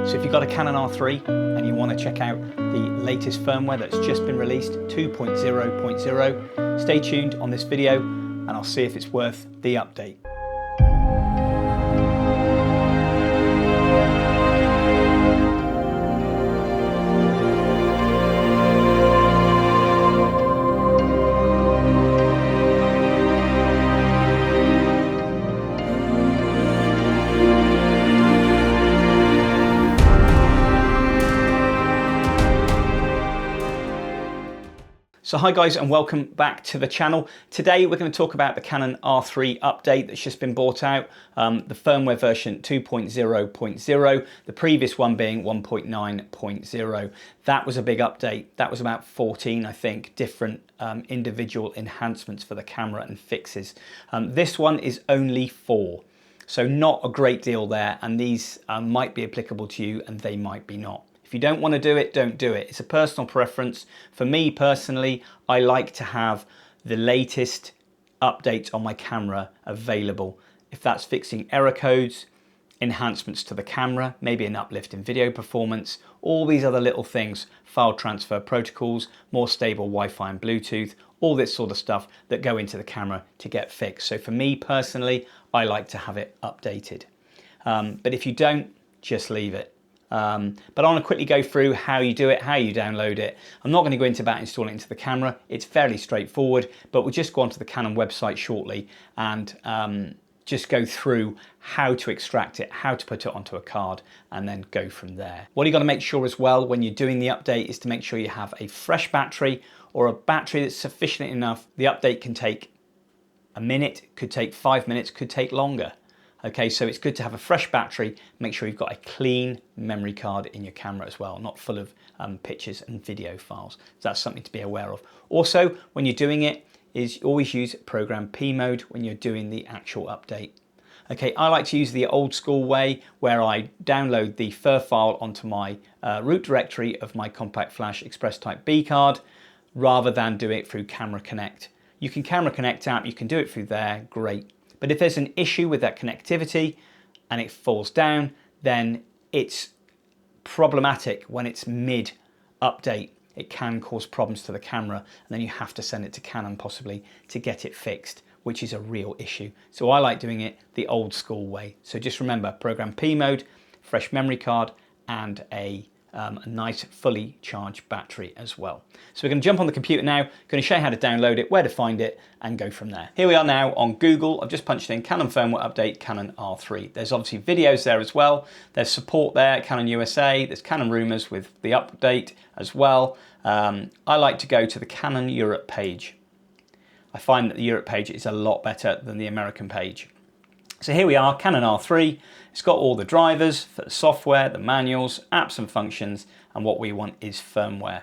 So if you've got a Canon R3 and you want to check out the latest firmware that's just been released, 2.0.0, stay tuned on this video and I'll see if it's worth the update. So hi guys and welcome back to the channel. Today we're going to talk about the Canon R3 update that's just been brought out, the firmware version 2.0.0, the previous one being 1.9.0. That was a big update. That was about 14, I think, different individual enhancements for the camera and fixes. This one is only 4. So not a great deal there, and these might be applicable to you and they might be not. If you don't want to do it, don't do it. It's a personal preference. For me personally, I like to have the latest updates on my camera available. If that's fixing error codes, enhancements to the camera, maybe an uplift in video performance, all these other little things, file transfer protocols, more stable Wi-Fi and Bluetooth, all this sort of stuff that go into the camera to get fixed. So for me personally, I like to have it updated. But if you don't, just leave it. But I want to quickly go through how you do it, how you download it. I'm not going to go into about installing it into the camera. It's fairly straightforward, but we'll just go onto the Canon website shortly and just go through how to extract it, how to put it onto a card, and then go from there. What you got to make sure as well when you're doing the update is to make sure you have a fresh battery or a battery that's sufficient enough. The update can take a minute, could take 5 minutes, could take longer. Okay, so it's good to have a fresh battery. Make sure you've got a clean memory card in your camera as well, not full of pictures and video files. So that's something to be aware of. Also, when you're doing it, is always use program P mode when you're doing the actual update. Okay, I like to use the old school way where I download the FIR file onto my root directory of my Compact Flash Express Type B card rather than do it through Camera Connect. You can Camera Connect app, you can do it through there, great. But if there's an issue with that connectivity and it falls down, then it's problematic when it's mid-update. It can cause problems to the camera and then you have to send it to Canon possibly to get it fixed, which is a real issue. So I like doing it the old school way. So just remember, program P mode, fresh memory card, and a nice fully charged battery as well. So we're going to jump on the computer now, going to show you how to download it, where to find it, and go from there. Here we are now on Google. I've just punched in Canon firmware update, Canon R3. There's obviously videos there as well. There's support there, Canon USA. There's Canon rumors with the update as well. I like to go to the Canon Europe page. I find that the Europe page is a lot better than the American page. So here we are, Canon R3. It's got all the drivers for the software, the manuals, apps and functions, and what we want is firmware.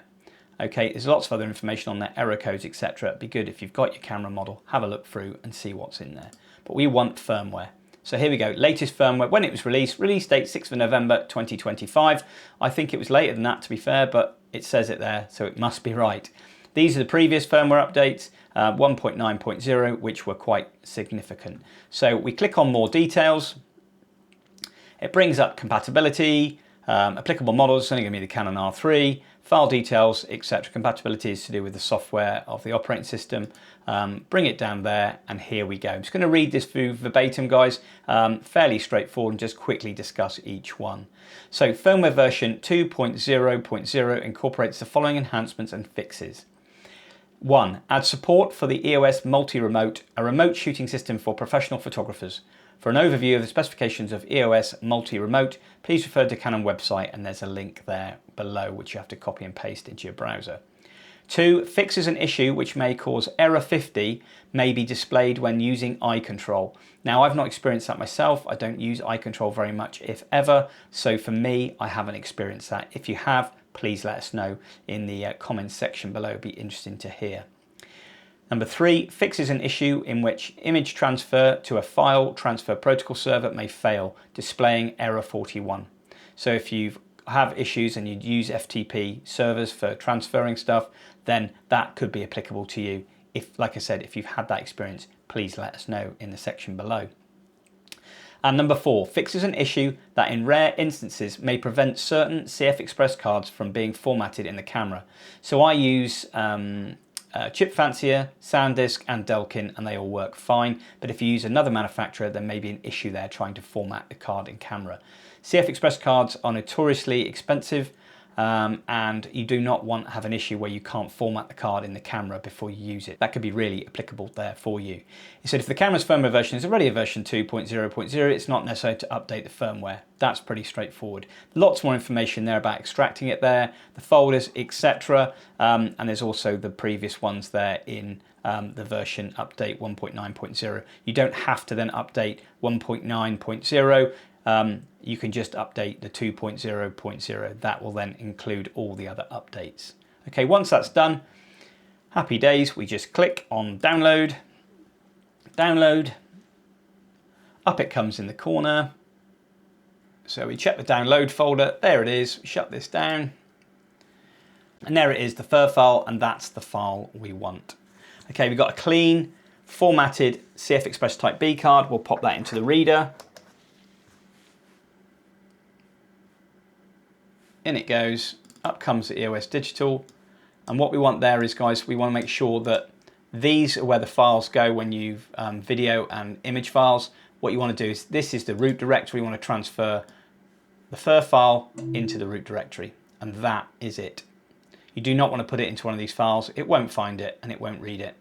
Okay, there's lots of other information on there, error codes, etc. It'd be good if you've got your camera model, have a look through and see what's in there. But we want firmware. So here we go, latest firmware, when it was released, release date 6th of November 2025. I think it was later than that to be fair, but it says it there, so it must be right. These are the previous firmware updates, 1.9.0, which were quite significant. So we click on more details. It brings up compatibility, applicable models, it's only going to be the Canon R3, file details, etc. Compatibility is to do with the software of the operating system. Bring it down there, and here we go. I'm just going to read this through verbatim, guys. Fairly straightforward, and just quickly discuss each one. So firmware version 2.0.0 incorporates the following enhancements and fixes. 1. Add support for the EOS Multi-Remote, a remote shooting system for professional photographers. For an overview of the specifications of EOS Multi-Remote, please refer to Canon website, and there's a link there below which you have to copy and paste into your browser. 2. Fixes an issue which may cause error 50 may be displayed when using eye control. Now, I've not experienced that myself. I don't use eye control very much, if ever. So for me, I haven't experienced that. If you have, please let us know in the comments section below. It'd be interesting to hear. Number 3, fixes an issue in which image transfer to a file transfer protocol server may fail, displaying error 41. So if you have issues and you use FTP servers for transferring stuff, then that could be applicable to you. If, like I said, if you've had that experience, please let us know in the section below. And number 4, fixes an issue that in rare instances may prevent certain CF Express cards from being formatted in the camera. So I use Chip Fancier, SanDisk and Delkin, and they all work fine. But if you use another manufacturer, there may be an issue there trying to format the card in camera. CF Express cards are notoriously expensive, and you do not want to have an issue where you can't format the card in the camera before you use it. That could be really applicable there for you. He said if the camera's firmware version is already a version 2.0.0, it's not necessary to update the firmware. That's pretty straightforward. Lots more information there about extracting it there, the folders, etc. And there's also the previous ones there in the version update 1.9.0. You don't have to then update 1.9.0. You can just update the 2.0.0. That will then include all the other updates. Okay, once that's done, happy days, we just click on download, download, up it comes in the corner. So we check the download folder, there it is, shut this down. And there it is, the FUR file, and that's the file we want. Okay, we've got a clean, formatted CF Express Type B card. We'll pop that into the reader. In it goes, up comes the EOS Digital. And what we want there is, guys, we want to make sure that these are where the files go when you've video and image files. What you want to do is, this is the root directory. You want to transfer the FUR file into the root directory, and that is it. You do not want to put it into one of these files. It won't find it and it won't read it.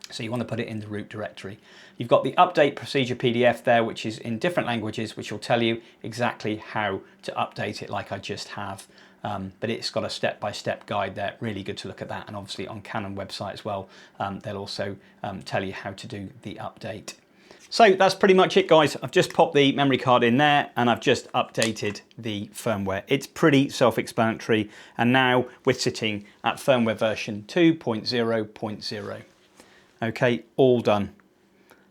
So you want to put it in the root directory. You've got the update procedure PDF there, which is in different languages, which will tell you exactly how to update it like I just have. But it's got a step-by-step guide there, really good to look at that. And obviously on Canon website as well, they'll also tell you how to do the update. So that's pretty much it, guys. I've just popped the memory card in there and I've just updated the firmware. It's pretty self-explanatory. And now we're sitting at firmware version 2.0.0. Okay, all done.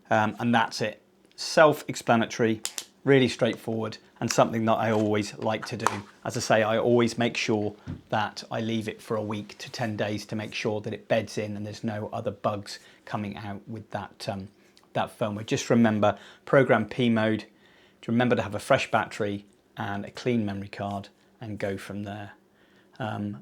And that's it. Self-explanatory, really straightforward, and something that I always like to do. As I say, I always make sure that I leave it for a week to 10 days to make sure that it beds in and there's no other bugs coming out with that, that firmware. Just remember, program P mode, to remember to have a fresh battery and a clean memory card and go from there.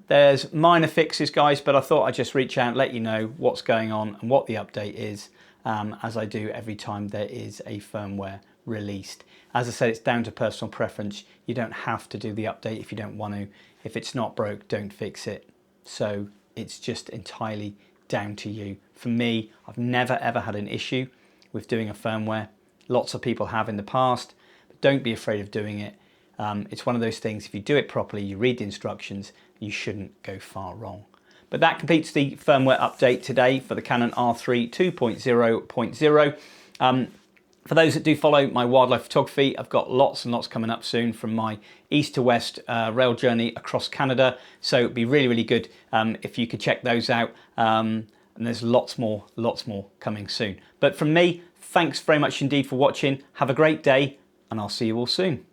There's minor fixes, guys, but I thought I'd just reach out and let you know what's going on and what the update is, as I do every time there is a firmware released. As I said, it's down to personal preference. You don't have to do the update if you don't want to. If it's not broke, don't fix it. So it's just entirely down to you. For me, I've never ever had an issue with doing a firmware. Lots of people have in the past, but don't be afraid of doing it. It's one of those things, if you do it properly, you read the instructions, you shouldn't go far wrong. But that completes the firmware update today for the Canon R3 2.0.0. For those that do follow my wildlife photography, I've got lots and lots coming up soon from my east to west rail journey across Canada. So it'd be really, really good if you could check those out. And there's lots more coming soon. But from me, thanks very much indeed for watching. Have a great day, and I'll see you all soon.